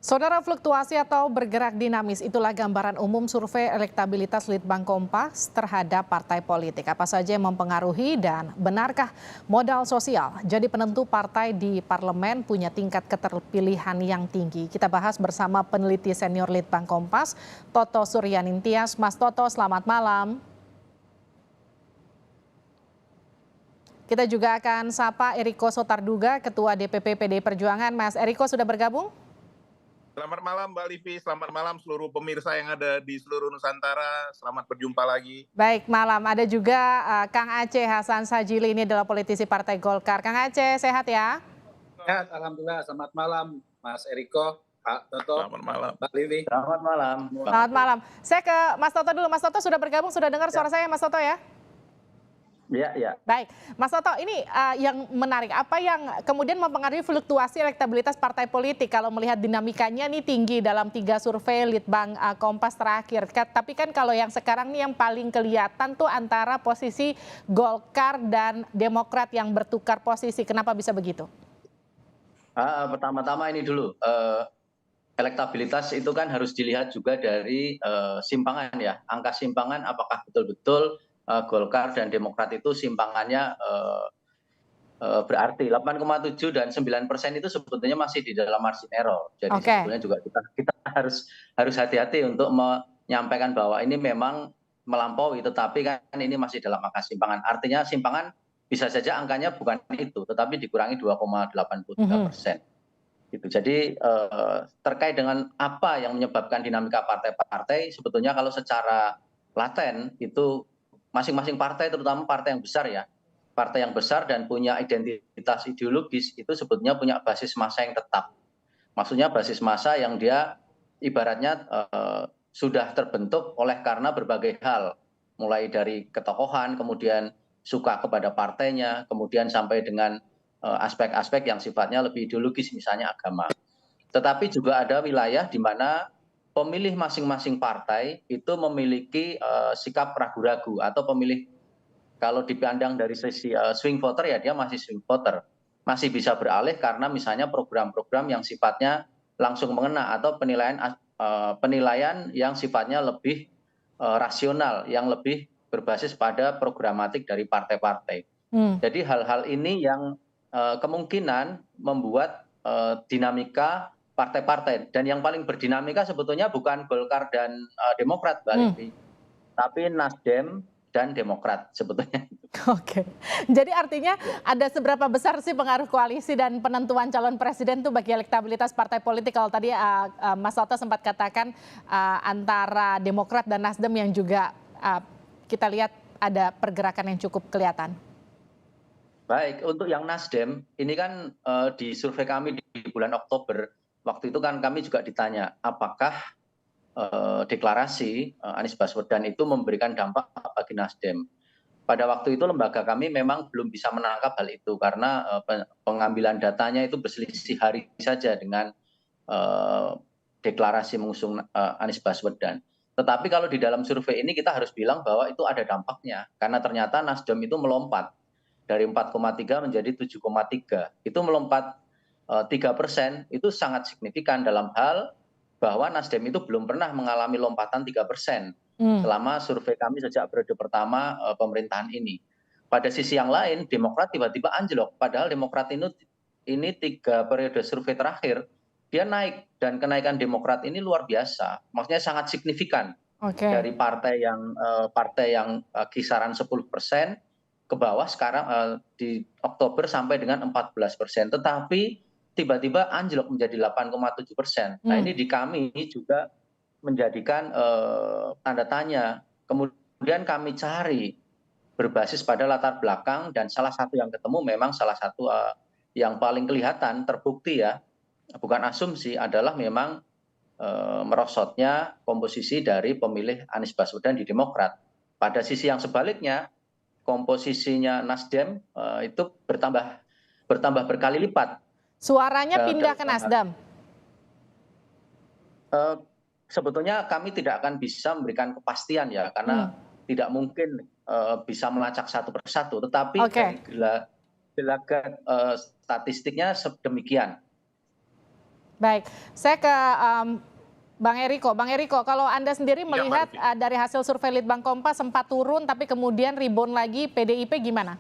Saudara, fluktuasi atau bergerak dinamis itulah gambaran umum survei elektabilitas Litbang Kompas terhadap partai politik. Apa saja yang mempengaruhi dan benarkah modal sosial jadi penentu partai di parlemen punya tingkat keterpilihan yang tinggi? Kita bahas bersama peneliti senior Litbang Kompas, Toto Suryanintias. Mas Toto, selamat malam. Kita juga akan sapa Eriko Sotarduga, Ketua DPP PDI Perjuangan. Mas Eriko sudah bergabung? Selamat malam Mbak Livi, selamat malam seluruh pemirsa yang ada di seluruh Nusantara. Selamat berjumpa lagi. Baik, malam. Ada juga Kang Aceh Hasan Sajili, ini adalah politisi Partai Golkar. Kang Aceh, sehat ya? Sehat, alhamdulillah. Selamat malam, Mas Eriko, Pak Toto, Selamat malam. Mbak Livi. Selamat malam. Selamat malam. Saya ke Mas Toto dulu. Mas Toto sudah bergabung, sudah dengar suara saya Mas Toto ya? Ya. Baik, Mas Toto, ini yang menarik, apa yang kemudian mempengaruhi fluktuasi elektabilitas partai politik kalau melihat dinamikanya ini tinggi dalam 3 survei Litbang Kompas terakhir. Tapi kan kalau yang sekarang nih yang paling kelihatan tuh antara posisi Golkar dan Demokrat yang bertukar posisi. Kenapa bisa begitu? Pertama-tama ini dulu, elektabilitas itu kan harus dilihat juga dari simpangan ya. Angka simpangan apakah betul-betul Golkar dan Demokrat itu simpangannya berarti 8,7 dan 9% itu sebetulnya masih di dalam margin error. Jadi sebetulnya juga kita harus hati-hati untuk menyampaikan bahwa ini memang melampaui, tetapi kan ini masih dalam angka simpangan. Artinya simpangan bisa saja angkanya bukan itu, tetapi dikurangi 2,83%. Gitu. Jadi terkait dengan apa yang menyebabkan dinamika partai-partai, sebetulnya kalau secara laten itu masing-masing partai, terutama partai yang besar ya, partai yang besar dan punya identitas ideologis itu sebetulnya punya basis massa yang tetap. Maksudnya basis massa yang dia ibaratnya sudah terbentuk oleh karena berbagai hal, mulai dari ketokohan, kemudian suka kepada partainya, kemudian sampai dengan aspek-aspek yang sifatnya lebih ideologis, misalnya agama. Tetapi juga ada wilayah di mana pemilih masing-masing partai itu memiliki sikap ragu-ragu, atau pemilih kalau dipandang dari sisi swing voter ya dia masih swing voter, masih bisa beralih karena misalnya program-program yang sifatnya langsung mengena, atau penilaian yang sifatnya lebih rasional, yang lebih berbasis pada programatik dari partai-partai. Jadi hal-hal ini yang kemungkinan membuat dinamika partai-partai, dan yang paling berdinamika sebetulnya bukan Golkar dan Demokrat, Mbak Livi, tapi Nasdem dan Demokrat sebetulnya. Oke, jadi artinya ada seberapa besar sih pengaruh koalisi dan penentuan calon presiden tuh bagi elektabilitas partai politik? Kalau tadi Mas Toto sempat katakan antara Demokrat dan Nasdem yang juga kita lihat ada pergerakan yang cukup kelihatan. Baik, untuk yang Nasdem, ini kan di survei kami di bulan Oktober, waktu itu kan kami juga ditanya apakah deklarasi Anies Baswedan itu memberikan dampak bagi Nasdem. Pada waktu itu lembaga kami memang belum bisa menangkap hal itu karena pengambilan datanya itu berselisih hari saja dengan deklarasi mengusung Anies Baswedan. Tetapi kalau di dalam survei ini kita harus bilang bahwa itu ada dampaknya, karena ternyata Nasdem itu melompat dari 4,3 menjadi 7,3. Itu melompat 3%, itu sangat signifikan dalam hal bahwa Nasdem itu belum pernah mengalami lompatan 3% selama survei kami sejak periode pertama pemerintahan ini. Pada sisi yang lain, Demokrat tiba-tiba anjlok, padahal Demokrat ini 3 periode survei terakhir dia naik, dan kenaikan Demokrat ini luar biasa, maksudnya sangat signifikan. Dari partai yang kisaran 10% ke bawah sekarang di Oktober sampai dengan 14%, tetapi tiba-tiba anjlok menjadi 8,7%. Nah ini di kami juga menjadikan tanda tanya. Kemudian kami cari berbasis pada latar belakang, dan salah satu yang ketemu memang salah satu yang paling kelihatan terbukti ya, bukan asumsi, adalah memang merosotnya komposisi dari pemilih Anies Baswedan di Demokrat. Pada sisi yang sebaliknya, komposisinya Nasdem itu bertambah berkali lipat. Suaranya pindah ke Nasdem? Sebetulnya kami tidak akan bisa memberikan kepastian ya, karena tidak mungkin bisa melacak satu persatu. Tetapi gelagat statistiknya sedemikian. Baik, saya ke Bang Eriko. Bang Eriko, kalau Anda sendiri melihat dari hasil survei Litbang Kompas sempat turun tapi kemudian rebound lagi, PDIP gimana?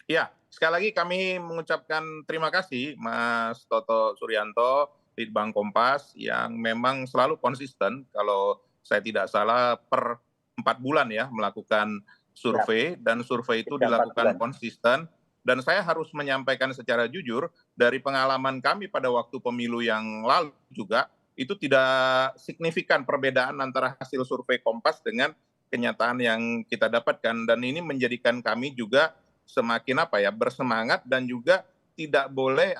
Ya, sekali lagi kami mengucapkan terima kasih Mas Toto Suryanto, Litbang Kompas yang memang selalu konsisten kalau saya tidak salah per 4 bulan ya melakukan survei dan survei itu dilakukan konsisten. Dan saya harus menyampaikan secara jujur, dari pengalaman kami pada waktu pemilu yang lalu juga, itu tidak signifikan perbedaan antara hasil survei Kompas dengan kenyataan yang kita dapatkan. Dan ini menjadikan kami juga semakin bersemangat dan juga tidak boleh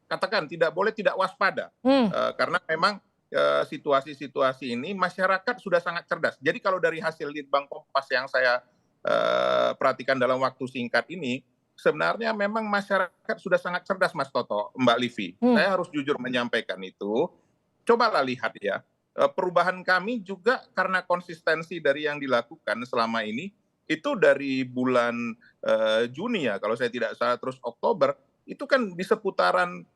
katakan tidak boleh tidak waspada. Karena memang situasi-situasi ini masyarakat sudah sangat cerdas. Jadi kalau dari hasil Litbang Kompas yang saya perhatikan dalam waktu singkat ini, sebenarnya memang masyarakat sudah sangat cerdas, Mas Toto, Mbak Livi. Saya harus jujur menyampaikan itu. Cobalah lihat ya, perubahan kami juga karena konsistensi dari yang dilakukan selama ini, itu dari bulan Juni ya, kalau saya tidak salah, terus Oktober, itu kan di seputaran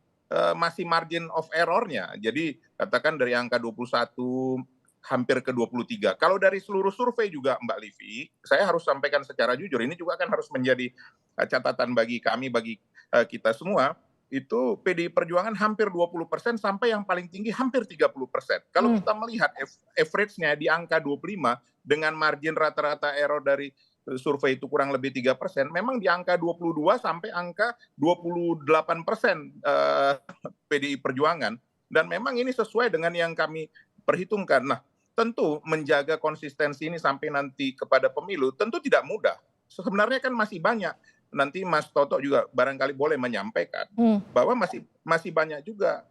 masih margin of error-nya. Jadi katakan dari angka 21, hampir ke 23. Kalau dari seluruh survei juga Mbak Livi, saya harus sampaikan secara jujur, ini juga kan harus menjadi catatan bagi kami, bagi kita semua, itu PDI Perjuangan hampir 20% sampai yang paling tinggi hampir 30%. Kalau kita melihat average-nya di angka 25 dengan margin rata-rata error dari survei itu kurang lebih 3%, memang di angka 22 sampai angka 28% PDI Perjuangan. Dan memang ini sesuai dengan yang kami perhitungkan. Nah, tentu menjaga konsistensi ini sampai nanti kepada pemilu tentu tidak mudah. Sebenarnya kan masih banyak. Nanti Mas Toto juga barangkali boleh menyampaikan bahwa masih banyak juga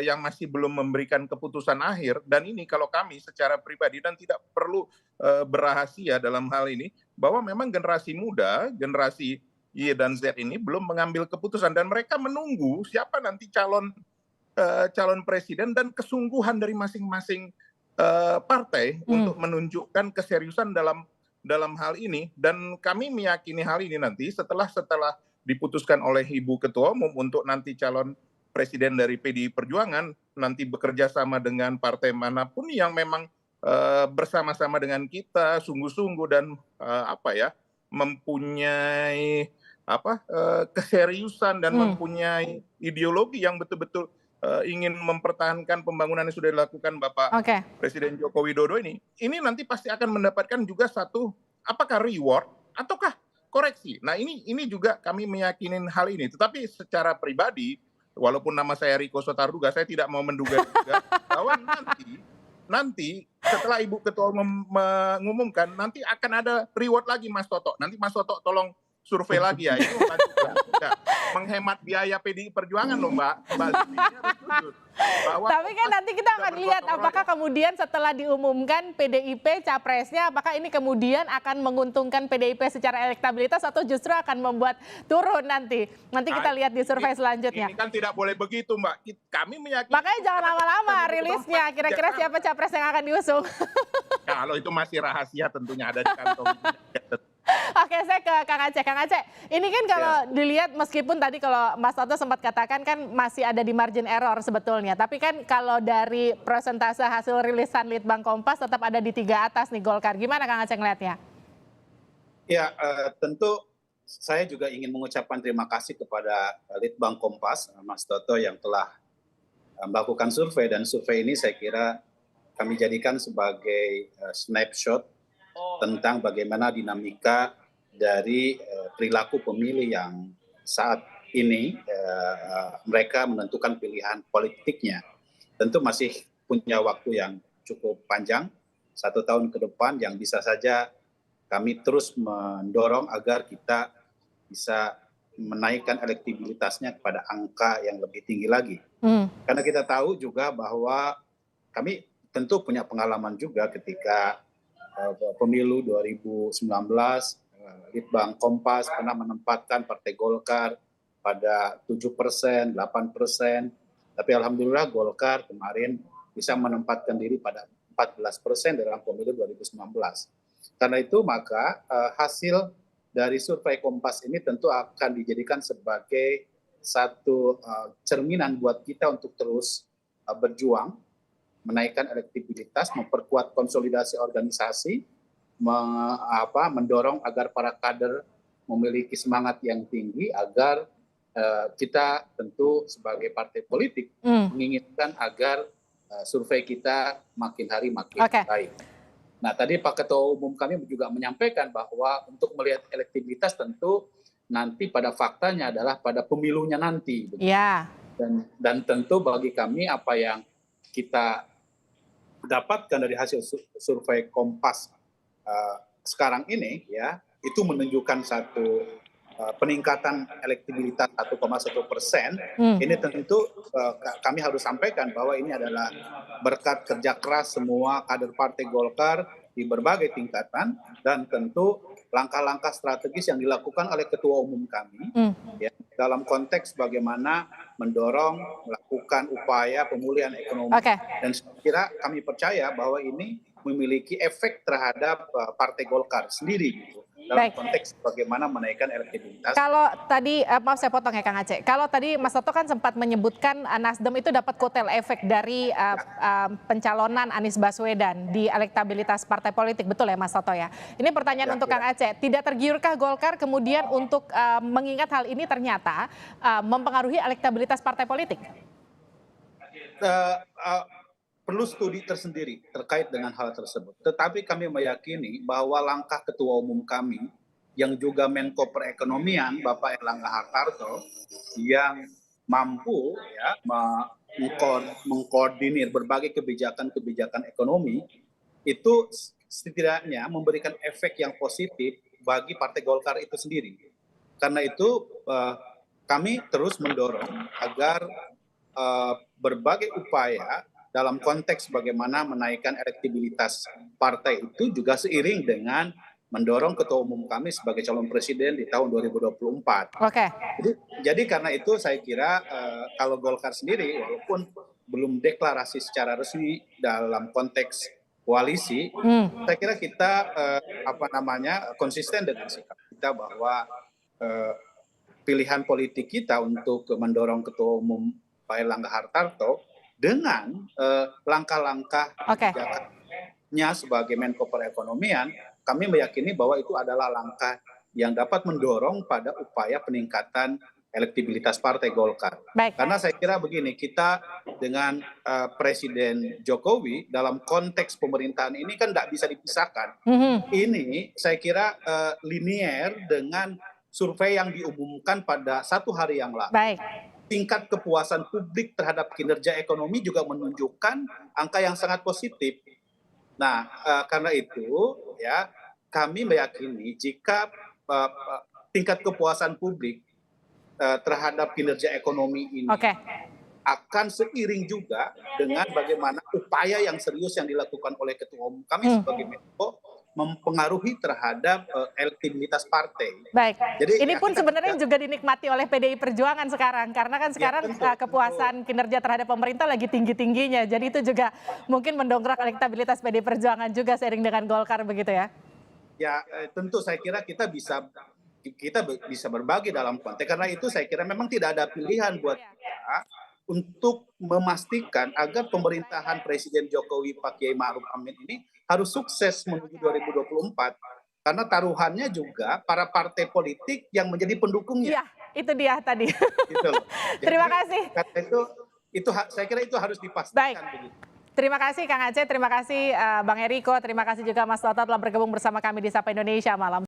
yang masih belum memberikan keputusan akhir. Dan ini kalau kami secara pribadi dan tidak perlu berahasia dalam hal ini, bahwa memang generasi muda, generasi Y dan Z ini belum mengambil keputusan. Dan mereka menunggu siapa nanti calon presiden dan kesungguhan dari masing-masing partai untuk menunjukkan keseriusan dalam hal ini. Dan kami meyakini hal ini nanti setelah diputuskan oleh Ibu Ketua Umum untuk nanti calon presiden dari PDI Perjuangan nanti bekerja sama dengan partai manapun yang memang bersama-sama dengan kita sungguh-sungguh dan mempunyai keseriusan dan mempunyai ideologi yang betul-betul ingin mempertahankan pembangunan yang sudah dilakukan Bapak Presiden Joko Widodo ini nanti pasti akan mendapatkan juga satu apakah reward ataukah koreksi. Nah ini juga kami meyakinin hal ini. Tetapi secara pribadi, walaupun nama saya Riko Sotarduga, saya tidak mau menduga juga bahwa nanti setelah Ibu Ketua mengumumkan nanti akan ada reward lagi Mas Toto. Nanti Mas Toto tolong survei lagi ya, itu menghemat biaya PDI Perjuangan loh Mbak. Tapi kan nanti kita akan lihat apakah kemudian setelah diumumkan PDIP capresnya, apakah ini kemudian akan menguntungkan PDIP secara elektabilitas atau justru akan membuat turun nanti. Nanti kita lihat di survei selanjutnya. Ini kan tidak boleh begitu Mbak. Kami meyakini. Makanya jangan lama-lama rilisnya. Kira-kira siapa capres yang akan diusung? Kalau itu masih rahasia tentunya ada di kantong. Oke, saya ke Kang Aceh. Kang Aceh, ini kan kalau dilihat meskipun tadi kalau Mas Toto sempat katakan kan masih ada di margin error sebetulnya. Tapi kan kalau dari persentase hasil rilisan Litbang Kompas tetap ada di 3 atas nih Golkar. Gimana Kang Aceh ngelihatnya? Ya, tentu saya juga ingin mengucapkan terima kasih kepada Litbang Kompas, Mas Toto yang telah melakukan survei. Dan survei ini saya kira kami jadikan sebagai snapshot tentang bagaimana dinamika dari perilaku pemilih yang saat ini mereka menentukan pilihan politiknya. Tentu masih punya waktu yang cukup panjang, 1 tahun ke depan yang bisa saja kami terus mendorong agar kita bisa menaikkan elektabilitasnya kepada angka yang lebih tinggi lagi. Karena kita tahu juga bahwa kami tentu punya pengalaman juga ketika pemilu 2019, Litbang Kompas pernah menempatkan Partai Golkar pada 7%, 8%, tapi alhamdulillah Golkar kemarin bisa menempatkan diri pada 14% dalam pemilu 2019. Karena itu maka hasil dari survei Kompas ini tentu akan dijadikan sebagai satu cerminan buat kita untuk terus berjuang, menaikkan elektabilitas, memperkuat konsolidasi organisasi, mendorong agar para kader memiliki semangat yang tinggi agar kita tentu sebagai partai politik menginginkan agar survei kita makin hari makin baik. Nah, tadi Pak Ketua Umum kami juga menyampaikan bahwa untuk melihat elektabilitas tentu nanti pada faktanya adalah pada pemilunya nanti. Yeah. Dan tentu bagi kami apa yang kita dapatkan dari hasil survei Kompas sekarang ini, ya, itu menunjukkan satu peningkatan elektabilitas 1,1%. Ini tentu kami harus sampaikan bahwa ini adalah berkat kerja keras semua kader Partai Golkar di berbagai tingkatan, dan tentu langkah-langkah strategis yang dilakukan oleh Ketua Umum kami ya, dalam konteks bagaimana mendorong melakukan upaya pemulihan ekonomi. Dan saya kira kami percaya bahwa ini memiliki efek terhadap Partai Golkar sendiri gitu, dalam konteks bagaimana menaikkan elektabilitas. Kalau tadi, maaf saya potong ya Kang Aceh, kalau tadi Mas Toto kan sempat menyebutkan Nasdem itu dapat kotel efek dari pencalonan Anies Baswedan di elektabilitas partai politik, betul ya Mas Toto ya? Ini pertanyaan untuk Kang Aceh, tidak tergiurkah Golkar kemudian untuk mengingat hal ini ternyata mempengaruhi elektabilitas partai politik? Perlu studi tersendiri terkait dengan hal tersebut. Tetapi kami meyakini bahwa langkah Ketua Umum kami yang juga Menko Perekonomian Bapak Erlangga Hartarto yang mampu ya mengkoordinir berbagai kebijakan ekonomi itu setidaknya memberikan efek yang positif bagi Partai Golkar itu sendiri. Karena itu kami terus mendorong agar berbagai upaya dalam konteks bagaimana menaikkan elektabilitas partai itu juga seiring dengan mendorong Ketua Umum kami sebagai calon presiden di tahun 2024. Jadi karena itu saya kira kalau Golkar sendiri walaupun belum deklarasi secara resmi dalam konteks koalisi, saya kira kita konsisten dengan sikap kita bahwa pilihan politik kita untuk mendorong Ketua Umum Pak Erlangga Hartarto dengan langkah-langkah kebijakannya sebagai Menko Perekonomian, kami meyakini bahwa itu adalah langkah yang dapat mendorong pada upaya peningkatan elektabilitas Partai Golkar. Karena saya kira begini, kita dengan Presiden Jokowi dalam konteks pemerintahan ini kan tidak bisa dipisahkan. Ini saya kira linier dengan survei yang diumumkan pada 1 hari yang lalu. Tingkat kepuasan publik terhadap kinerja ekonomi juga menunjukkan angka yang sangat positif. Nah, karena itu ya kami meyakini jika tingkat kepuasan publik terhadap kinerja ekonomi ini akan seiring juga dengan bagaimana upaya yang serius yang dilakukan oleh Ketua Umum kami sebagai Menko mempengaruhi terhadap elektabilitas partai. Jadi ini pun sebenarnya juga dinikmati oleh PDI Perjuangan sekarang, karena kan sekarang kepuasan kinerja terhadap pemerintah lagi tinggi-tingginya. Jadi itu juga mungkin mendongkrak elektabilitas PDI Perjuangan juga seiring dengan Golkar begitu ya? Ya tentu saya kira kita bisa berbagi dalam konteks, karena itu saya kira memang tidak ada pilihan buat kita untuk memastikan agar pemerintahan Presiden Jokowi Pak Kiai Ma'ruf Amin ini harus sukses menuju 2024. Karena taruhannya juga para partai politik yang menjadi pendukungnya. Iya, itu dia tadi. Gitu loh. Terima kasih. Karena itu saya kira itu harus dipastikan. Terima kasih Kang Aceh, terima kasih Bang Eriko, terima kasih juga Mas Toto telah bergabung bersama kami di Sapa Indonesia malam.